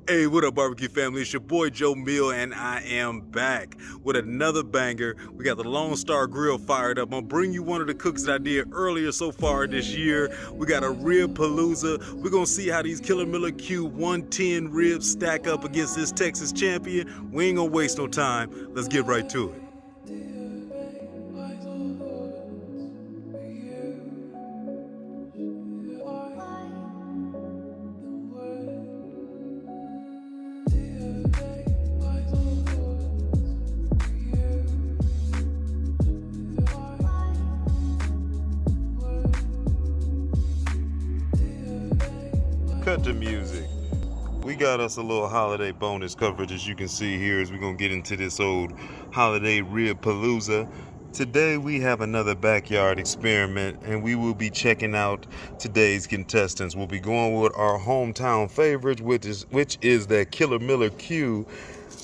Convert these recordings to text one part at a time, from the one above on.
Hey, what up, barbecue family? It's your boy Joe Mill, and I am back with another banger. We got the Lone Star Grill fired up. I'm gonna bring you one of the cooks that I did earlier so far this year. We got a rib palooza. We're gonna see how these Killer Miller Q 110 ribs stack up against this Texas champion. We ain't gonna waste no time. Let's get right to it. Cut the music. We got us a little holiday bonus coverage, as you can see here, as we're gonna get into this old holiday rib palooza. Today we have another backyard experiment, and we will be checking out today's contestants. We'll be going with our hometown favorite, which is that Killer Miller Q,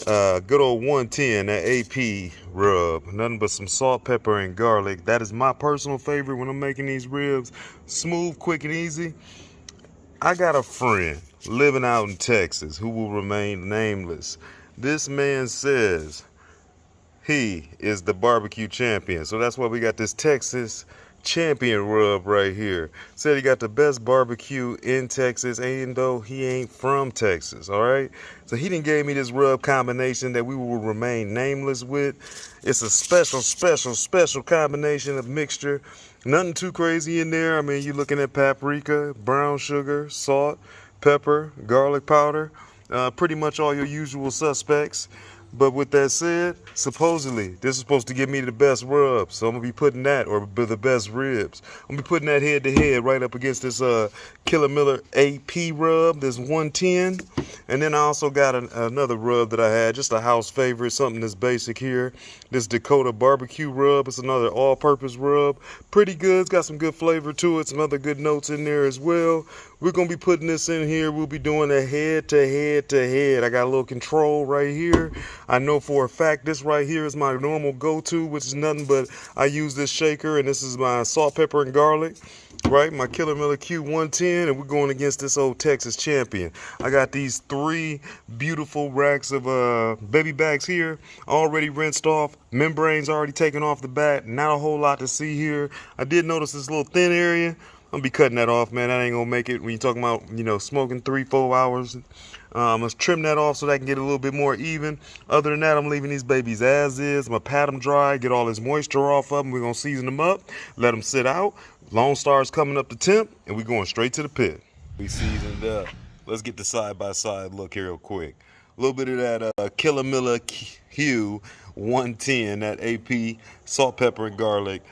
good old 110, that AP rub. Nothing but some salt, pepper, and garlic. That is my personal favorite when I'm making these ribs. Smooth, quick, and easy. I got a friend living out in Texas who will remain nameless. This man says he is the barbecue champion. So that's why we got this Texas champion rub right here. Said he got the best barbecue in Texas, even though he ain't from Texas, all right? So he done gave me this rub combination that we will remain nameless with. It's a special combination of mixture. Nothing too crazy in there. I mean, you're looking at paprika, brown sugar, salt, pepper, garlic powder, pretty much all your usual suspects. But with that said, supposedly, this is supposed to give me the best rub. So I'm going to be putting that, or the best ribs. I'm going to be putting that head to head right up against this Killer Miller AP rub, this 110. And then I also got another rub that I had, just a house favorite, something that's basic here. This Dakota barbecue rub. It's another all-purpose rub. Pretty good. It's got some good flavor to it. Some other good notes in there as well. We're going to be putting this in here. We'll be doing a head-to-head. I got a little control right here. I know for a fact this right here is my normal go-to, which is nothing but I use this shaker, and this is my salt, pepper, and garlic. Right, my Killer Miller Q 110, and we're going against this old Texas champion. I got these 3 beautiful racks of baby backs here, already rinsed off, membranes already taken off the back. Not a whole lot to see here. I did notice this little thin area. I'm gonna be cutting that off, man. That ain't gonna make it when you're talking about, smoking 3-4 hours. Let's trim that off so that I can get a little bit more even. Other than that, I'm leaving these babies as is. I'm gonna pat them dry, get all this moisture off of them. We're gonna season them up, let them sit out. Lone Star's coming up to temp, and we're going straight to the pit. We seasoned up. Let's get the side-by-side look here real quick. A little bit of that Killer Miller Q 110, that AP, salt, pepper, and garlic.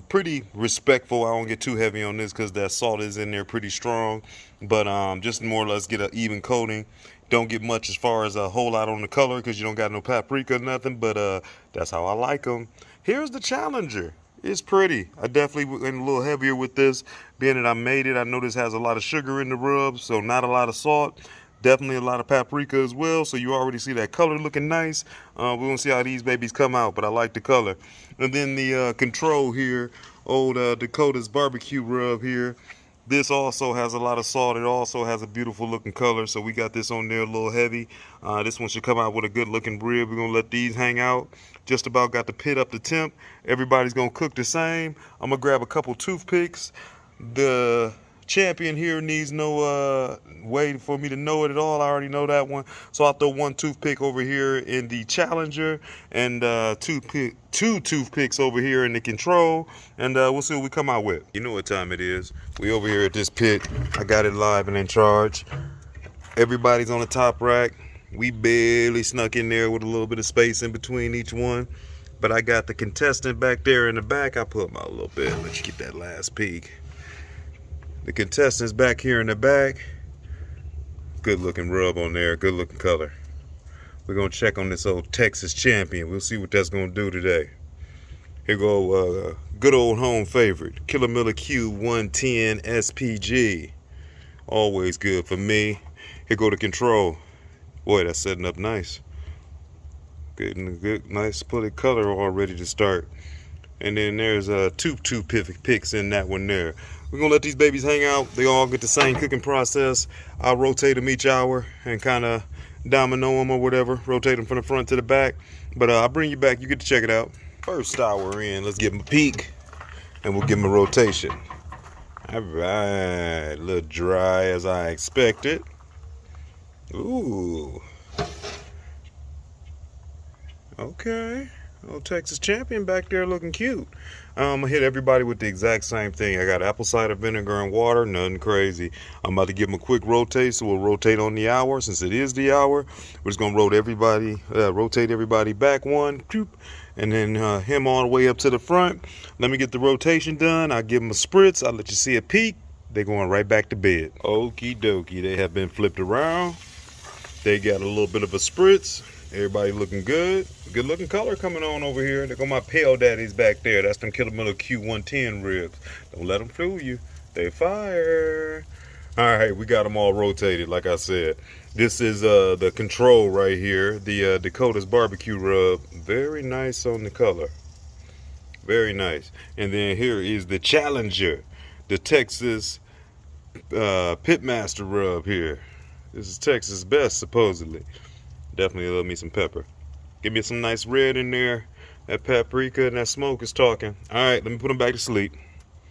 Pretty respectful. I don't get too heavy on this because that salt is in there pretty strong. But just more or less get an even coating. Don't get much as far as a whole lot on the color because you don't got no paprika or nothing. But that's how I like them. Here's the challenger. It's pretty. I definitely went a little heavier with this, being that I made it. I know this has a lot of sugar in the rub, so not a lot of salt. Definitely a lot of paprika as well, so you already see that color looking nice. We're going to see how these babies come out, but I like the color. And then the control here, old Dakota's barbecue rub here. This also has a lot of salt. It also has a beautiful looking color, so we got this on there a little heavy. This one should come out with a good looking rib. We're gonna let these hang out. Just about got the pit up to temp. Everybody's gonna cook the same. I'm gonna grab a couple toothpicks. The champion here needs no way for me to know it at all. I already know that one. So I'll throw 1 toothpick over here in the challenger and 2 toothpicks over here in the control, and we'll see what we come out with. You know what time it is. We over here at this pit. I got it live and in charge. Everybody's on the top rack. We barely snuck in there with a little bit of space in between each one. But I got the contestant back there in the back. I put him out a little bit. Let you get that last peek. The contestant's back here in the back. Good looking rub on there. Good looking color. We're going to check on this old Texas champion. We'll see what that's going to do today. Here go good old home favorite. Killer Miller Q 110 SPG. Always good for me. Here go the control. Boy, that's setting up nice. Good, nice pulling color all ready to start. And then there's 2 picks in that one there. We're gonna let these babies hang out. They all get the same cooking process. I'll rotate them each hour and kind of domino them or whatever. Rotate them from the front to the back. But I'll bring you back. You get to check it out. First hour in. Let's give them a peek, and we'll give them a rotation. All right, a little dry as I expected. Ooh. Okay. Old Texas champion back there looking cute. I'm gonna hit everybody with the exact same thing. I got apple cider vinegar and water, nothing crazy. I'm about to give them a quick rotate, so we'll rotate on the hour. Since it is the hour, we're just gonna rotate everybody back one, and then him all the way up to the front. Let me get the rotation done. I'll give them a spritz. I'll let you see a peek. They're going right back to bed. Okie dokie. They have been flipped around. They got a little bit of a spritz. Everybody looking good. Good looking color coming on over here. There go my pale daddies back there. That's them Killer Miller Q110 ribs. Don't let them fool you. They fire. All right, we got them all rotated, like I said. This is the control right here. The Dakota's barbecue rub. Very nice on the color. Very nice. And then here is the Challenger. The Texas Pitmaster rub here. This is Texas best, supposedly. Definitely love me some pepper. Give me some nice red in there. That paprika and that smoke is talking. All right, let me put them back to sleep.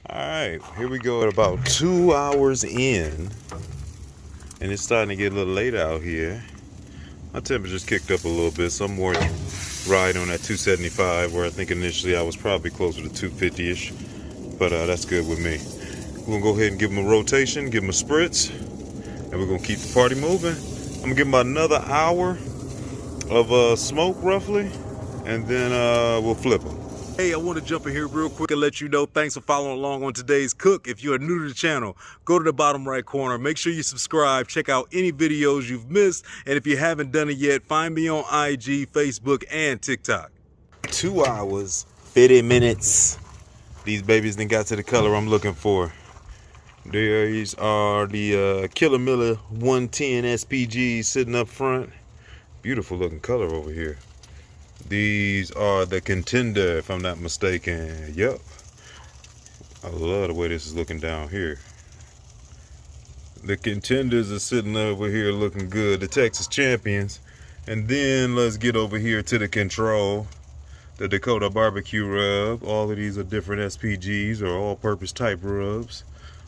All right, here we go at about 2 hours in. And it's starting to get a little late out here. My temperature's kicked up a little bit. So I'm more right on that 275, where I think initially I was probably closer to 250-ish. But that's good with me. We're gonna go ahead and give them a rotation, give them a spritz, and we're gonna keep the party moving. I'm gonna give them about another hour of smoke roughly, and then we'll flip them. Hey, I want to jump in here real quick and let you know, thanks for following along on today's cook. If you are new to the channel, go to the bottom right corner, make sure you subscribe, check out any videos you've missed, and if you haven't done it yet, find me on IG, Facebook, and TikTok. 2 hours, 50 minutes. These babies done got to the color I'm looking for. These are the Killer Miller 110 SPGs sitting up front. Beautiful looking color over here. These are the Contender, if I'm not mistaken. Yep. I love the way this is looking down here. The Contenders are sitting over here looking good. The Texas champions. And then let's get over here to the Control. The Dakota barbecue rub. All of these are different SPGs or all-purpose type rubs.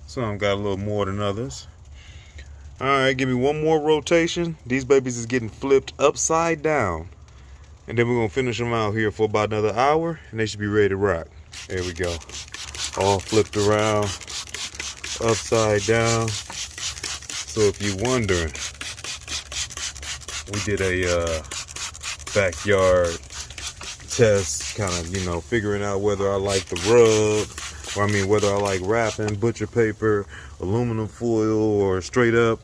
Some got a little more than others. All right, give me one more rotation. These babies is getting flipped upside down. And then we're going to finish them out here for about another hour, and they should be ready to rock. There we go. All flipped around, upside down. So if you're wondering, we did a backyard test, kind of, you know, figuring out whether I like the rub, or I mean, whether I like wrapping, butcher paper, aluminum foil, or straight up.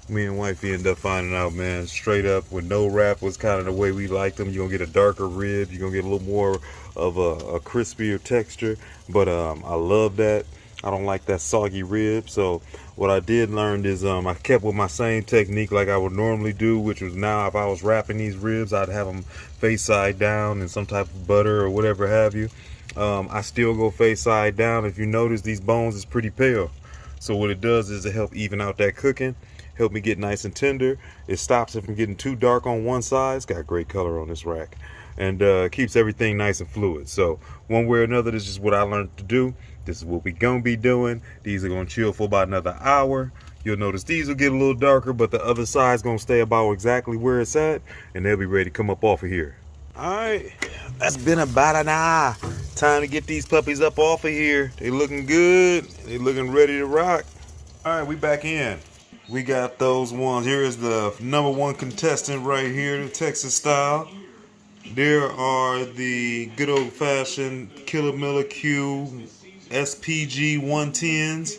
Me and wifey ended up finding out, man, straight up with no wrap was kind of the way we liked them. You're gonna get a darker rib, you're gonna get a little more of a crispier texture, but I love that. I don't like that soggy rib. So what I did learn is I kept with my same technique like I would normally do, which was, now if I was wrapping these ribs, I'd have them face side down in some type of butter or whatever have you. I still go face side down. If you notice, these bones is pretty pale. So what it does is to help even out that cooking, help me get nice and tender. It stops it from getting too dark on one side. It's got great color on this rack, and keeps everything nice and fluid. So one way or another, this is what I learned to do. This is what we gonna be doing. These are gonna chill for about another hour. You'll notice these will get a little darker, but the other side's gonna stay about exactly where it's at, and they'll be ready to come up off of here. All right, that's been about an hour. Time to get these puppies up off of here. They looking good. They looking ready to rock. All right, we back in. We got those ones. Here is the #1 contestant right here, the Texas style. There are the good old-fashioned Killer Miller Q SPG 110s.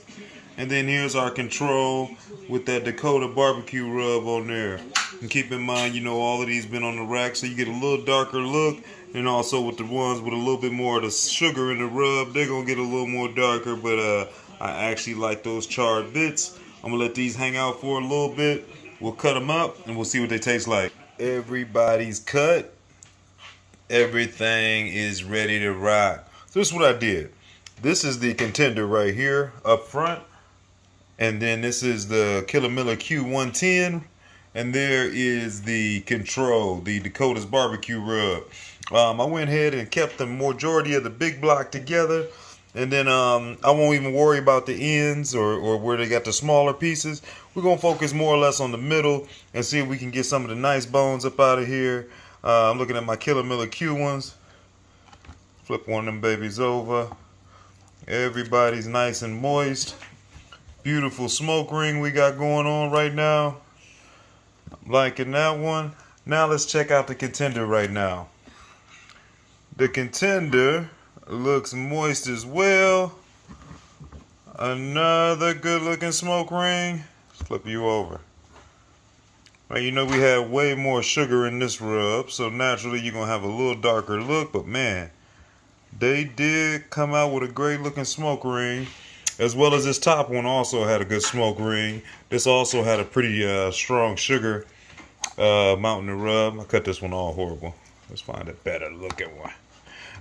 And then here's our Control with that Dakota barbecue rub on there. And keep in mind, you know, all of these been on the rack, so you get a little darker look. And also with the ones with a little bit more of the sugar in the rub, they're gonna get a little more darker, but I actually like those charred bits. I'm gonna let these hang out for a little bit. We'll cut them up and we'll see what they taste like. Everybody's cut. Everything is ready to rock. So this is what I did. This is the contender right here up front. And then this is the Killer Miller Q110. And there is the Control, the Dakota's barbecue rub. I went ahead and kept the majority of the big block together. And then I won't even worry about the ends or where they got the smaller pieces. We're going to focus more or less on the middle and see if we can get some of the nice bones up out of here. I'm looking at my Killer Miller Q ones. Flip one of them babies over. Everybody's nice and moist. Beautiful smoke ring we got going on right now. I'm liking that one. Now let's check out the contender right now. The contender looks moist as well. Another good looking smoke ring. Flip you over. Now, you know we have way more sugar in this rub, so naturally you're going to have a little darker look, but man, they did come out with a great looking smoke ring, as well as this top one also had a good smoke ring. This also had a pretty strong sugar amount in the rub. I cut this one all horrible. Let's find a better looking one.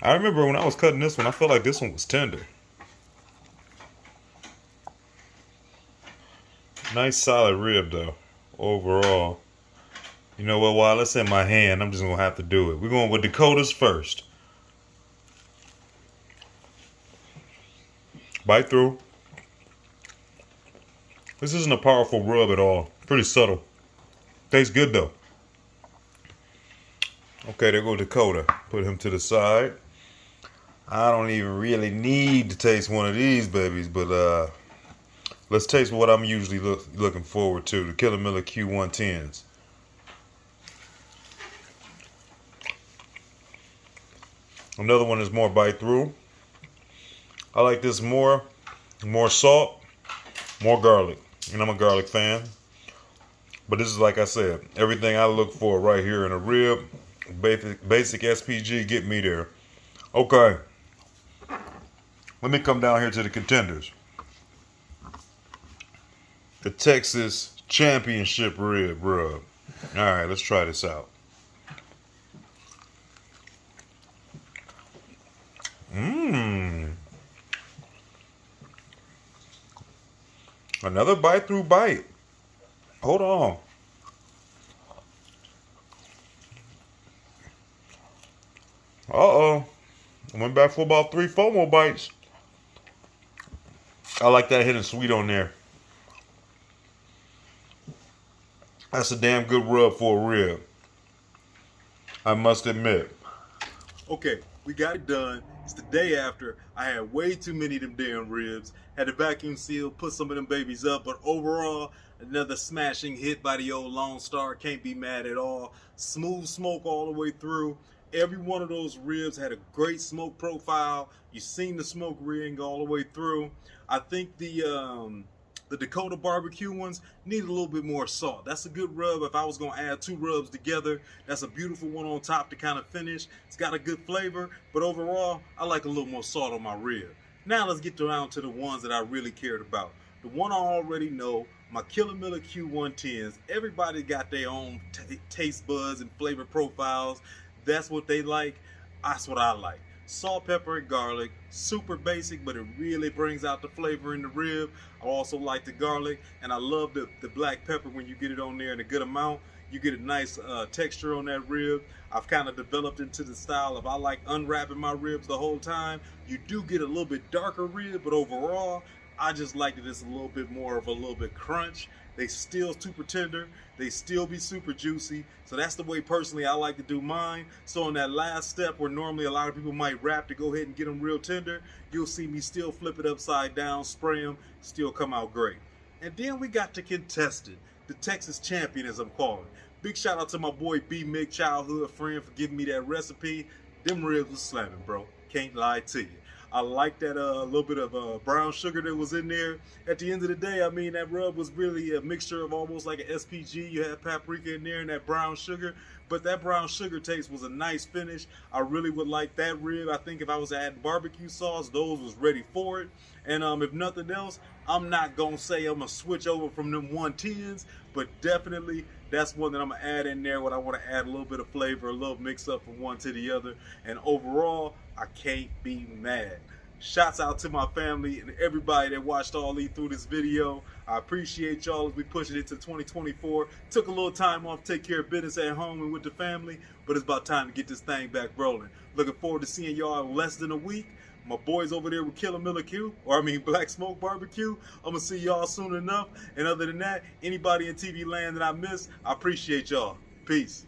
I remember when I was cutting this one, I felt like this one was tender. Nice solid rib though, overall. You know what, while it's in my hand, I'm just going to have to do it. We're going with Dakota's first. Bite through. This isn't a powerful rub at all. Pretty subtle. Tastes good though. Okay, there go Dakota. Put him to the side. I don't even really need to taste one of these babies, but let's taste what I'm usually looking forward to. The Killer Miller Q110s. Another one is more bite through. I like this more salt, more garlic. And I'm a garlic fan. But this is, like I said, everything I look for right here in a rib. Basic SPG, get me there. Okay. Let me come down here to the contenders. The Texas Championship rib rub. All right, let's try this out. Another bite through bite. Hold on. Uh-oh. I went back for about 3-4 more bites. I like that hidden sweet on there. That's a damn good rub for a rib, I must admit. Okay, we got it done. It's the day after. I had way too many of them damn ribs. Had to vacuum seal, put some of them babies up, but overall, another smashing hit by the old Lone Star. Can't be mad at all. Smooth smoke all the way through. Every one of those ribs had a great smoke profile. You seen the smoke ring all the way through. I think the Dakota barbecue ones need a little bit more salt. That's a good rub. If I was going to add 2 rubs together, that's a beautiful one on top to kind of finish. It's got a good flavor, but overall, I like a little more salt on my rib. Now let's get down to the ones that I really cared about. The one I already know, my Killer Miller Q110s. Everybody got their own taste buds and flavor profiles. That's what they like. That's what I like. Salt, pepper, and garlic. Super basic, but it really brings out the flavor in the rib. I also like the garlic, and I love the black pepper when you get it on there in a good amount. You get a nice texture on that rib. I've kind of developed into the style of I like unwrapping my ribs the whole time. You do get a little bit darker rib, but overall, I just like that it's a little bit more of a little bit crunch. They still super tender. They still be super juicy. So that's the way personally I like to do mine. So in that last step where normally a lot of people might wrap to go ahead and get them real tender, you'll see me still flip it upside down, spray them, still come out great. And then we got the contestant, the Texas champion as I'm calling. Big shout out to my boy B Mick, childhood friend, for giving me that recipe. Them ribs was slamming, bro. Can't lie to you. I like that little bit of brown sugar that was in there. At the end of the day, I mean, that rub was really a mixture of almost like an SPG. You had paprika in there and that brown sugar. But that brown sugar taste was a nice finish. I really would like that rib. I think if I was adding barbecue sauce, those was ready for it. And if nothing else, I'm not going to say I'm going to switch over from them 110s. But definitely, that's one that I'm going to add in there when I want to add a little bit of flavor, a little mix up from one to the other. And overall, I can't be mad. Shouts out to my family and everybody that watched all through this video. I appreciate y'all as we pushing it to 2024. Took a little time off to take care of business at home and with the family, but it's about time to get this thing back rolling. Looking forward to seeing y'all in less than a week. My boys over there with Killer Miller Q, Black Smoke Barbecue. I'm gonna see y'all soon enough. And other than that, anybody in TV land that I miss, I appreciate y'all. Peace.